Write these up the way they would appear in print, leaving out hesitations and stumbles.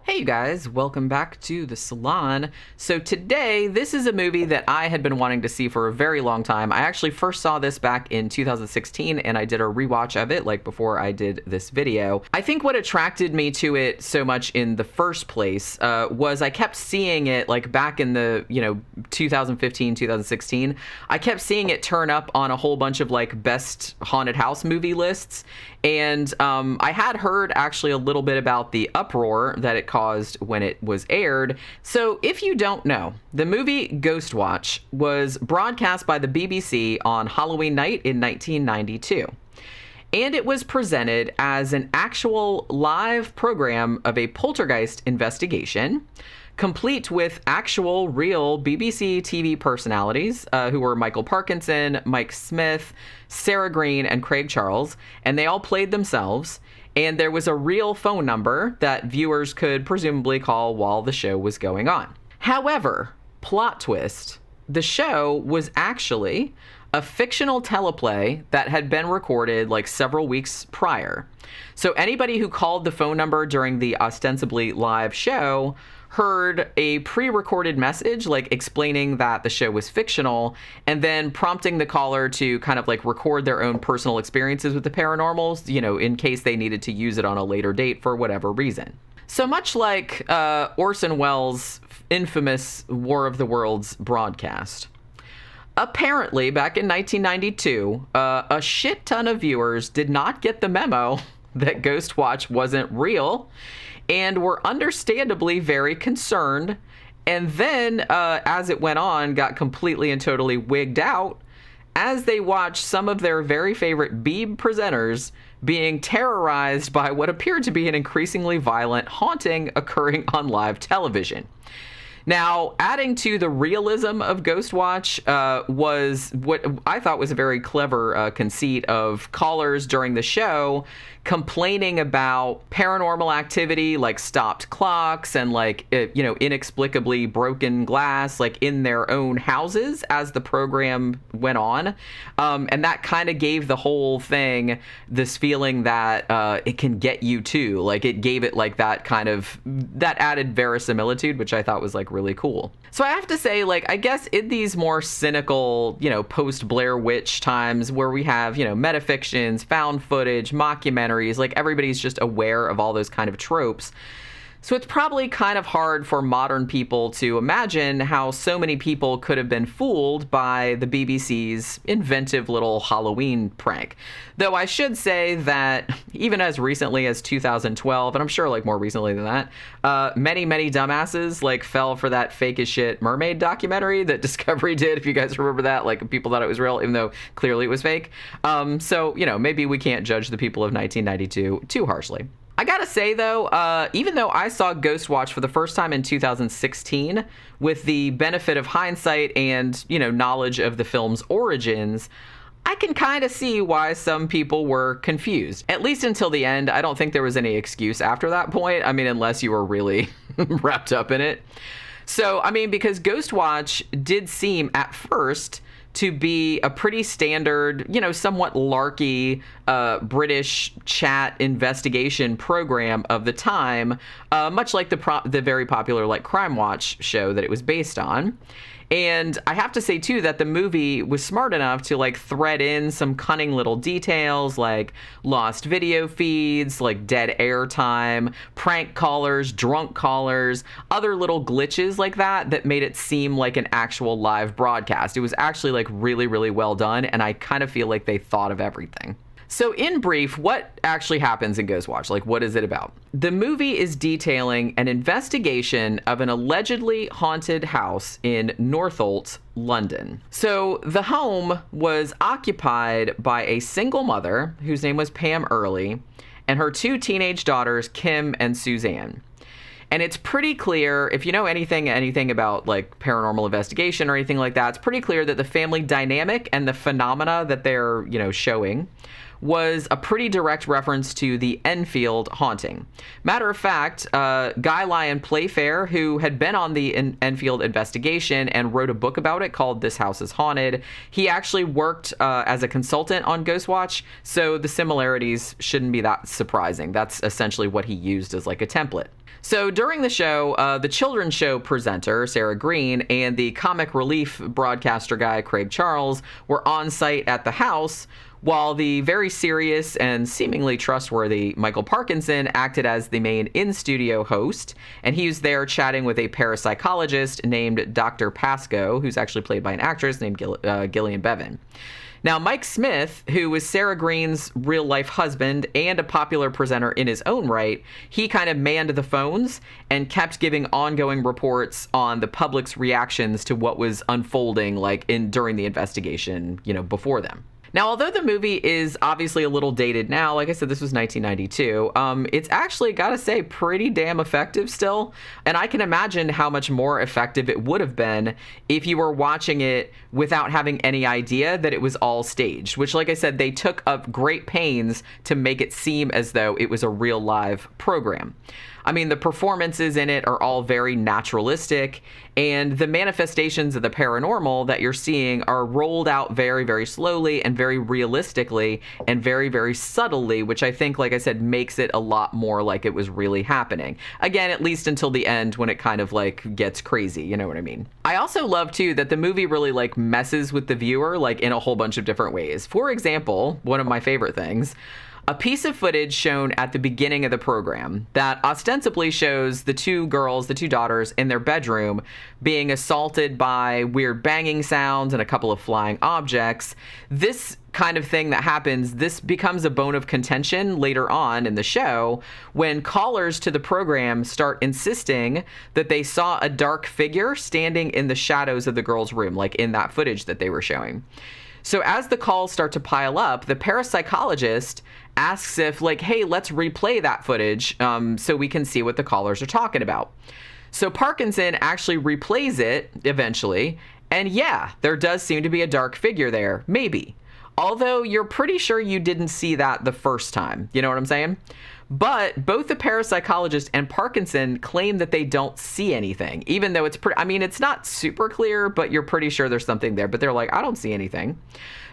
Hey you guys, welcome back to the salon. So today, this is a movie that I had been wanting to see for a very long time. I actually first saw this back in 2016 and I did a rewatch of it like before I did this video. I think what attracted me to it so much in the first place was I kept seeing it like back in the, 2015, 2016. I kept seeing it turn up on a whole bunch of like best haunted house movie lists. And I had heard actually a little bit about the uproar that it caused when it was aired. So if you don't know, the movie Ghostwatch was broadcast by the BBC on Halloween night in 1992. And it was presented as an actual live program of a poltergeist investigation, complete with actual real BBC TV personalities who were Michael Parkinson, Mike Smith, Sarah Green, and Craig Charles, and they all played themselves. And there was a real phone number that viewers could presumably call while the show was going on. However, plot twist, the show was actually a fictional teleplay that had been recorded like several weeks prior. So anybody who called the phone number during the ostensibly live show heard a pre-recorded message like explaining that the show was fictional and then prompting the caller to kind of like record their own personal experiences with the paranormals, in case they needed to use it on a later date for whatever reason. So much like Orson Welles' infamous War of the Worlds broadcast. Apparently, back in 1992, a shit ton of viewers did not get the memo that Ghostwatch wasn't real and were understandably very concerned. And then, as it went on, got completely and totally wigged out as they watched some of their very favorite Beeb presenters being terrorized by what appeared to be an increasingly violent haunting occurring on live television. Now, adding to the realism of Ghostwatch was what I thought was a very clever conceit of callers during the show complaining about paranormal activity like stopped clocks and like, inexplicably broken glass like in their own houses as the program went on. And that kind of gave the whole thing this feeling that it can get you too. Like it gave it like that kind of, that added verisimilitude, which I thought was like really cool. So I have to say, like, I guess in these more cynical, post-Blair Witch times where we have, metafictions, found footage, mockumentaries, like everybody's just aware of all those kind of tropes. So it's probably kind of hard for modern people to imagine how so many people could have been fooled by the BBC's inventive little Halloween prank. Though I should say that even as recently as 2012, and I'm sure like more recently than that, many dumbasses like fell for that fake as shit mermaid documentary that Discovery did. If you guys remember that, like people thought it was real, even though clearly it was fake. So, maybe we can't judge the people of 1992 too harshly. I gotta say, though, even though I saw Ghostwatch for the first time in 2016, with the benefit of hindsight and, knowledge of the film's origins, I can kind of see why some people were confused. At least until the end. I don't think there was any excuse after that point. I mean, unless you were really wrapped up in it. So, I mean, because Ghostwatch did seem at first to be a pretty standard, somewhat larky British chat investigation program of the time, much like the very popular like Crime Watch show that it was based on. And I have to say, too, that the movie was smart enough to, like, thread in some cunning little details, like lost video feeds, like dead air time, prank callers, drunk callers, other little glitches like that made it seem like an actual live broadcast. It was actually, like, really, really well done, and I kind of feel like they thought of everything. So in brief, what actually happens in Ghostwatch? Like, what is it about? The movie is detailing an investigation of an allegedly haunted house in Northolt, London. So the home was occupied by a single mother whose name was Pam Early and her two teenage daughters, Kim and Suzanne. And it's pretty clear, if you know anything about like paranormal investigation or anything like that, it's pretty clear that the family dynamic and the phenomena that they're, showing was a pretty direct reference to the Enfield haunting. Matter of fact, Guy Lyon Playfair, who had been on the Enfield investigation and wrote a book about it called This House is Haunted, he actually worked as a consultant on Ghostwatch, so the similarities shouldn't be that surprising. That's essentially what he used as like a template. So during the show, the children's show presenter, Sarah Green, and the comic relief broadcaster guy, Craig Charles, were on site at the house, while the very serious and seemingly trustworthy Michael Parkinson acted as the main in-studio host, and he was there chatting with a parapsychologist named Dr. Pascoe, who's actually played by an actress named Gillian Bevan. Now, Mike Smith, who was Sarah Green's real-life husband and a popular presenter in his own right, he kind of manned the phones and kept giving ongoing reports on the public's reactions to what was unfolding, like during the investigation, before them. Now, although the movie is obviously a little dated now, like I said, this was 1992, it's actually, gotta say, pretty damn effective still. And I can imagine how much more effective it would have been if you were watching it without having any idea that it was all staged, which, like I said, they took up great pains to make it seem as though it was a real live program. I mean, the performances in it are all very naturalistic, and the manifestations of the paranormal that you're seeing are rolled out very, very slowly and very realistically and very, very subtly, which I think, like I said, makes it a lot more like it was really happening. Again, at least until the end when it kind of like gets crazy, you know what I mean? I also love too that the movie really like messes with the viewer like in a whole bunch of different ways. For example, one of my favorite things, a piece of footage shown at the beginning of the program that ostensibly shows the two daughters in their bedroom being assaulted by weird banging sounds and a couple of flying objects. This kind of thing that happens, this becomes a bone of contention later on in the show when callers to the program start insisting that they saw a dark figure standing in the shadows of the girls' room, like in that footage that they were showing. So as the calls start to pile up, the parapsychologist asks if, like, hey, let's replay that footage so we can see what the callers are talking about. So Parkinson actually replays it eventually, and yeah, there does seem to be a dark figure there, maybe. Although you're pretty sure you didn't see that the first time, you know what I'm saying? But both the parapsychologist and Parkinson claim that they don't see anything, even though it's not super clear, but you're pretty sure there's something there. But they're like, I don't see anything.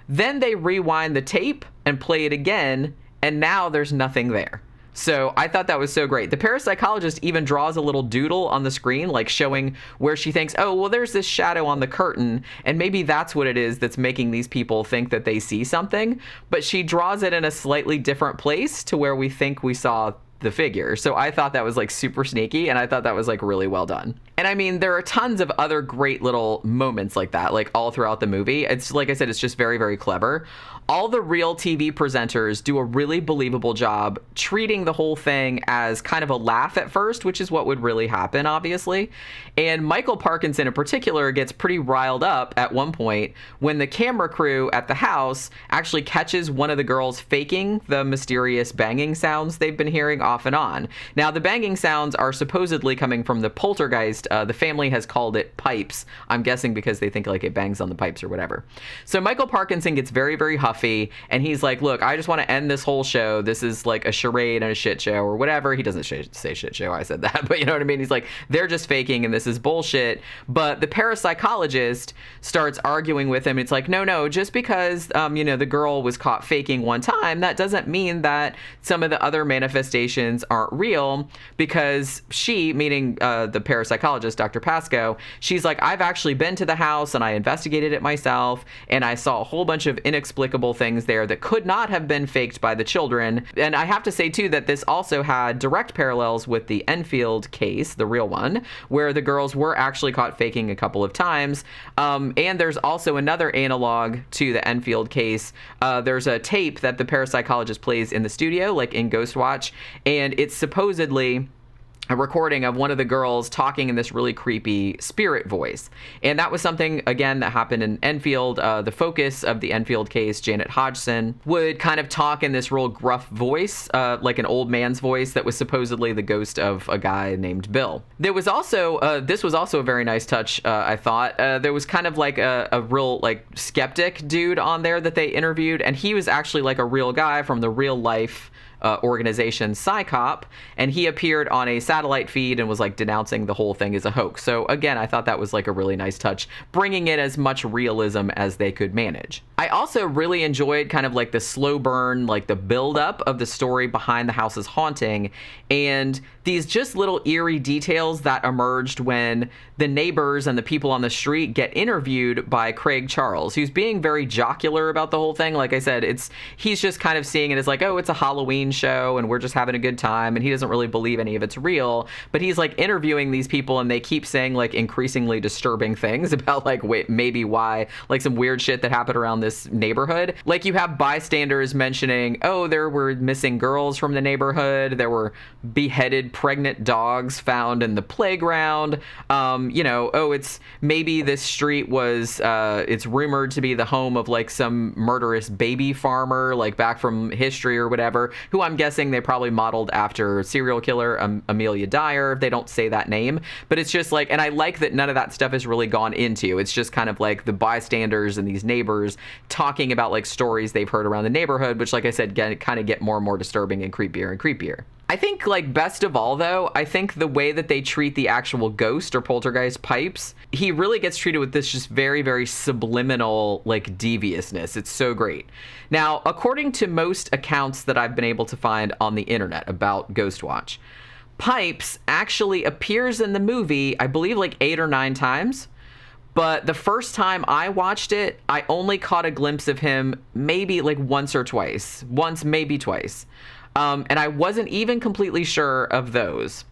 Then they rewind the tape and play it again, and now there's nothing there. So I thought that was so great. The parapsychologist even draws a little doodle on the screen, like showing where she thinks, oh, well, there's this shadow on the curtain, and maybe that's what it is that's making these people think that they see something. But she draws it in a slightly different place to where we think we saw the figure. So I thought that was like super sneaky, and I thought that was like really well done. And I mean, there are tons of other great little moments like that, like all throughout the movie. It's like I said, it's just very, very clever. All the real TV presenters do a really believable job treating the whole thing as kind of a laugh at first, which is what would really happen, obviously. And Michael Parkinson in particular gets pretty riled up at one point when the camera crew at the house actually catches one of the girls faking the mysterious banging sounds they've been hearing off and on. Now, the banging sounds are supposedly coming from the poltergeist. The family has called it pipes. I'm guessing because they think like it bangs on the pipes or whatever. So Michael Parkinson gets very, very huffy, and he's like, look, I just want to end this whole show. This is like a charade and a shit show or whatever. He doesn't say shit show. I said that, but you know what I mean? He's like, they're just faking and this is bullshit. But the parapsychologist starts arguing with him. It's like, no, just because, the girl was caught faking one time, that doesn't mean that some of the other manifestations aren't real, because she, meaning the parapsychologist, Dr. Pascoe, she's like, I've actually been to the house and I investigated it myself, and I saw a whole bunch of inexplicable things there that could not have been faked by the children. And I have to say too that this also had direct parallels with the Enfield case, the real one, where the girls were actually caught faking a couple of times. And there's also another analog to the Enfield case. There's a tape that the parapsychologist plays in the studio, like in Ghostwatch, and it's supposedly a recording of one of the girls talking in this really creepy spirit voice. And that was something, again, that happened in Enfield. The focus of the Enfield case, Janet Hodgson, would kind of talk in this real gruff voice, like an old man's voice that was supposedly the ghost of a guy named Bill. There was also, this was also a very nice touch, I thought. There was kind of like a real like skeptic dude on there that they interviewed, and he was actually like a real guy from the real life organization PsyCop, and he appeared on a satellite feed and was like denouncing the whole thing as a hoax. So again, I thought that was like a really nice touch, bringing in as much realism as they could manage. I also really enjoyed kind of like the slow burn, like the build up of the story behind the house's haunting, and these just little eerie details that emerged when the neighbors and the people on the street get interviewed by Craig Charles, who's being very jocular about the whole thing. Like I said, he's just kind of seeing it as like, oh, it's a Halloween show and we're just having a good time, and he doesn't really believe any of it's real. But he's like interviewing these people, and they keep saying like increasingly disturbing things about like maybe why, like some weird shit that happened around this neighborhood. Like you have bystanders mentioning, oh, there were missing girls from the neighborhood, there were beheaded pregnant dogs found in the playground. It's maybe this street was it's rumored to be the home of like some murderous baby farmer, like back from history or whatever, who I'm guessing they probably modeled after serial killer Amelia Dyer. They don't say that name, but it's just like, and I like that none of that stuff has really gone into. It's just kind of like the bystanders and these neighbors talking about like stories they've heard around the neighborhood, which, like I said, kind of get more and more disturbing and creepier and creepier. I think, like, best of all, though, I think the way that they treat the actual ghost or poltergeist Pipes, he really gets treated with this just very, very subliminal, like, deviousness. It's so great. Now, according to most accounts that I've been able to find on the internet about Ghostwatch, Pipes actually appears in the movie, I believe, like 8 or 9 times. But the first time I watched it, I only caught a glimpse of him maybe like once or twice. Once, maybe twice. And I wasn't even completely sure of those.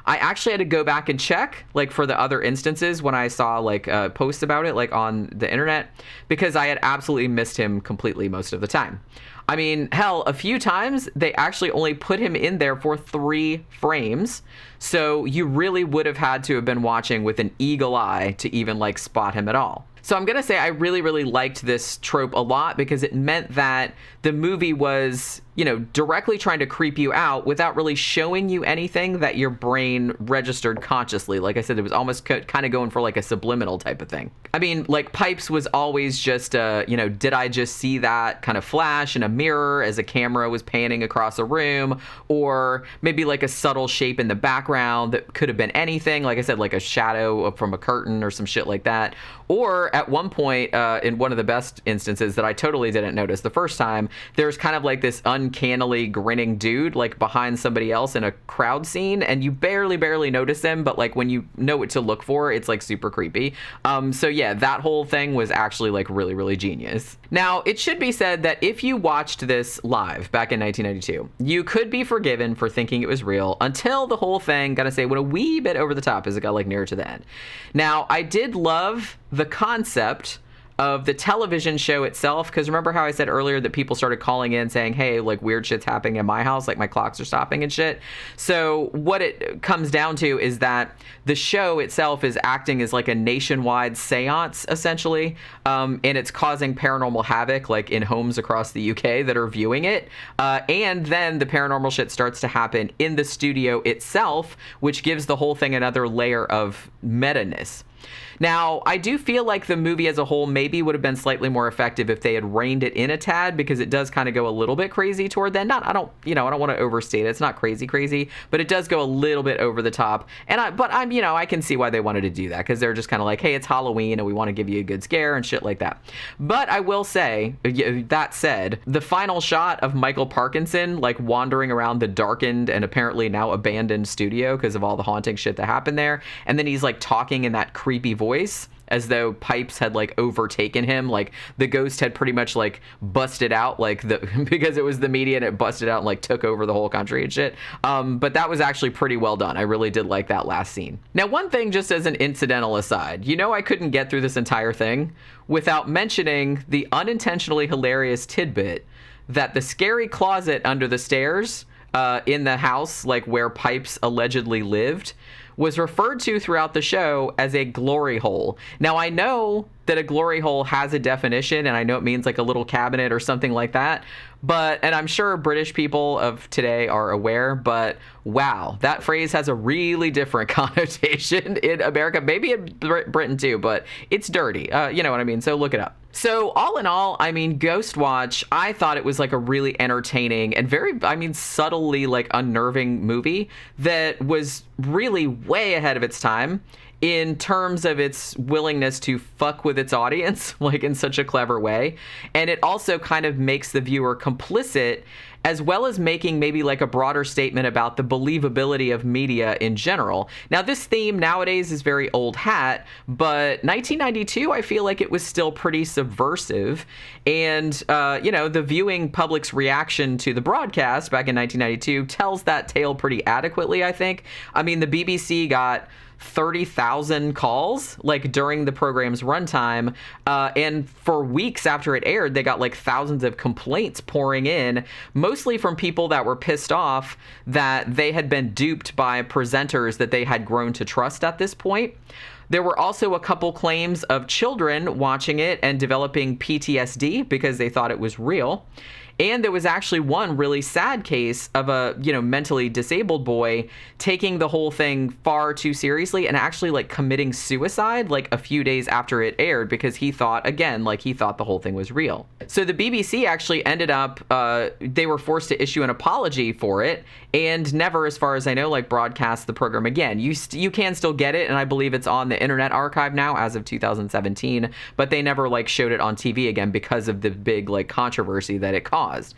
I actually had to go back and check, like, for the other instances when I saw, like, posts about it, like, on the internet, because I had absolutely missed him completely most of the time. I mean, hell, a few times they actually only put him in there for 3 frames, so you really would have had to have been watching with an eagle eye to even, like, spot him at all. So I'm going to say I really, really liked this trope a lot, because it meant that the movie was, directly trying to creep you out without really showing you anything that your brain registered consciously. Like I said, it was almost kind of going for like a subliminal type of thing. I mean, like Pipes was always just, did I just see that kind of flash in a mirror as a camera was panning across a room, or maybe like a subtle shape in the background that could have been anything. Like I said, like a shadow from a curtain or some shit like that. Or at one point, in one of the best instances that I totally didn't notice the first time, there's kind of like this uncannily grinning dude like behind somebody else in a crowd scene, and you barely notice him, but like when you know what to look for, it's like super creepy. So yeah, that whole thing was actually like really, really genius. Now, it should be said that if you watched this live back in 1992, you could be forgiven for thinking it was real until the whole thing, gotta say, went a wee bit over the top as it got like nearer to the end. Now, I did love the concept of the television show itself, because remember how I said earlier that people started calling in saying, hey, like weird shit's happening in my house, like my clocks are stopping and shit. So what it comes down to is that the show itself is acting as like a nationwide seance, essentially, and it's causing paranormal havoc like in homes across the UK that are viewing it, and then the paranormal shit starts to happen in the studio itself, which gives the whole thing another layer of meta-ness. Now, I do feel like the movie as a whole maybe would have been slightly more effective if they had reined it in a tad, because it does kind of go a little bit crazy toward then. I don't want to overstate it. It's not crazy, but it does go a little bit over the top. I can see why they wanted to do that, because they're just kind of like, hey, it's Halloween and we want to give you a good scare and shit like that. But I will say, that said, the final shot of Michael Parkinson like wandering around the darkened and apparently now abandoned studio because of all the haunting shit that happened there, and then he's like talking in that creepy voice as though Pipes had like overtaken him, like the ghost had pretty much like busted out, like because it was the media and it busted out and like took over the whole country and shit. But that was actually pretty well done. I really did like that last scene. Now, one thing just as an incidental aside, I couldn't get through this entire thing without mentioning the unintentionally hilarious tidbit that the scary closet under the stairs in the house, like where Pipes allegedly lived, was referred to throughout the show as a glory hole. Now, I know that a glory hole has a definition, and I know it means like a little cabinet or something like that, and I'm sure British people of today are aware, but wow, that phrase has a really different connotation in America, maybe in Britain too, but it's dirty. You know what I mean? So look it up. So all in all, I mean, Ghostwatch, I thought it was like a really entertaining and very, I mean, subtly like unnerving movie that was really way ahead of its time in terms of its willingness to fuck with its audience, like in such a clever way. And it also kind of makes the viewer complicit, as well as making maybe like a broader statement about the believability of media in general. Now, this theme nowadays is very old hat, but 1992, I feel like it was still pretty subversive. And, you know, the viewing public's reaction to the broadcast back in 1992 tells that tale pretty adequately, I think. I mean, the BBC got 30,000 calls like during the program's runtime, and for weeks after it aired, they got like thousands of complaints pouring in, mostly from people that were pissed off that they had been duped by presenters that they had grown to trust at this point. There were also a couple claims of children watching it and developing PTSD because they thought it was real. And there was actually one really sad case of a, you know, mentally disabled boy taking the whole thing far too seriously and actually like committing suicide like a few days after it aired because he thought, again, like he thought the whole thing was real. So the BBC actually ended up, they were forced to issue an apology for it and never, as far as I know, like broadcast the program again. You can still get it, and I believe it's on the Internet Archive now as of 2017, but they never like showed it on TV again because of the big like controversy that it caused.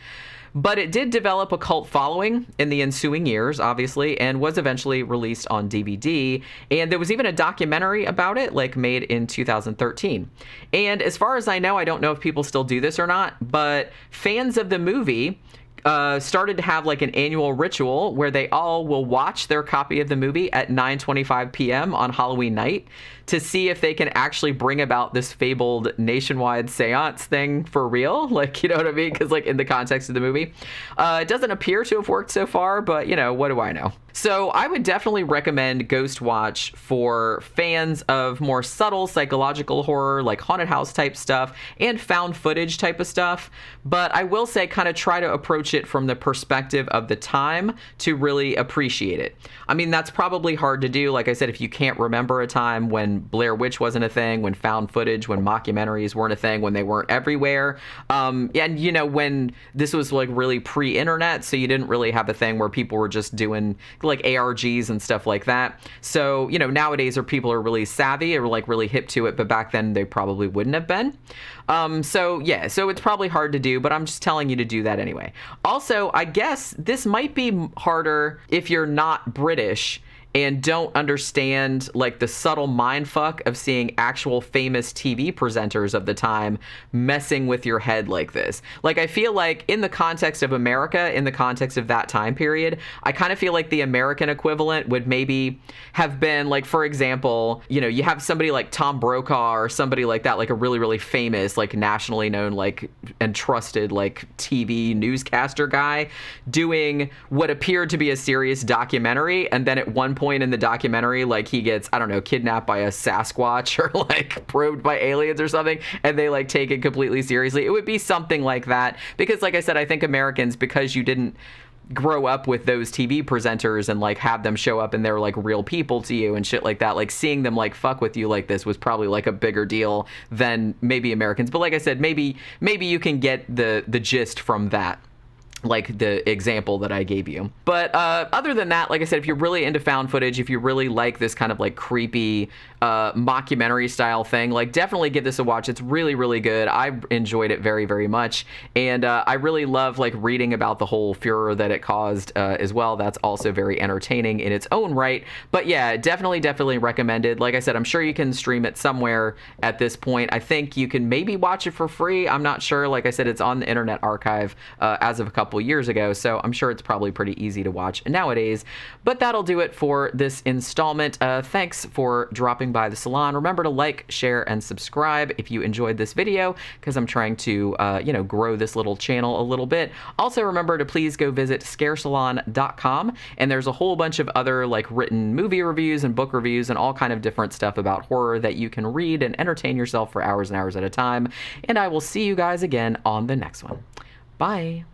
But it did develop a cult following in the ensuing years, obviously, and was eventually released on DVD. And there was even a documentary about it, like made in 2013. And as far as I know, I don't know if people still do this or not, but fans of the movie started to have like an annual ritual where they all will watch their copy of the movie at 9:25 p.m. on Halloween night to see if they can actually bring about this fabled nationwide seance thing for real. Like, you know what I mean? Because like in the context of the movie, it doesn't appear to have worked so far, but you know, what do I know? So I would definitely recommend Ghostwatch for fans of more subtle psychological horror, like haunted house type stuff and found footage type of stuff. But I will say kind of try to approach it from the perspective of the time to really appreciate it. I mean, that's probably hard to do. Like I said, if you can't remember a time when Blair Witch wasn't a thing, when found footage, when mockumentaries weren't a thing, when they weren't everywhere. And, you know, when this was like really pre-internet, so you didn't really have a thing where people were just doing like ARGs and stuff like that. So, you know, nowadays people are really savvy or like really hip to it, but back then they probably wouldn't have been. So yeah, so it's probably hard to do, but I'm just telling you to do that anyway. Also, I guess this might be harder if you're not British and don't understand like the subtle mindfuck of seeing actual famous TV presenters of the time messing with your head like this. Like, I feel like in the context of America, in the context of that time period, I kind of feel like the American equivalent would maybe have been like, for example, you know, you have somebody like Tom Brokaw or somebody like that, like a really, really famous, like nationally known, like and trusted, like TV newscaster guy doing what appeared to be a serious documentary. And then at one point in the documentary, like he gets, I don't know, kidnapped by a Sasquatch or like probed by aliens or something, and they like take it completely seriously. It would be something like that, because like I said, I think Americans, because you didn't grow up with those TV presenters and like have them show up and they're like real people to you and shit like that, like seeing them like fuck with you like this was probably like a bigger deal than maybe Americans. But like I said, maybe you can get the gist from that, like the example that I gave you. But other than that, like I said, if you're really into found footage, if you really like this kind of like creepy mockumentary style thing, like definitely give this a watch. It's really, really good. I enjoyed it very, very much. And I really love like reading about the whole furor that it caused as well. That's also very entertaining in its own right. But yeah, definitely recommended. Like I said, I'm sure you can stream it somewhere at this point. I think you can maybe watch it for free. I'm not sure. Like I said, it's on the Internet Archive as of a couple couple years ago, so I'm sure it's probably pretty easy to watch nowadays. But that'll do it for this installment. Thanks for dropping by the salon. Remember to like, share, and subscribe if you enjoyed this video, because I'm trying to, grow this little channel a little bit. Also, remember to please go visit scaresalon.com, and there's a whole bunch of other like written movie reviews and book reviews and all kind of different stuff about horror that you can read and entertain yourself for hours and hours at a time. And I will see you guys again on the next one. Bye.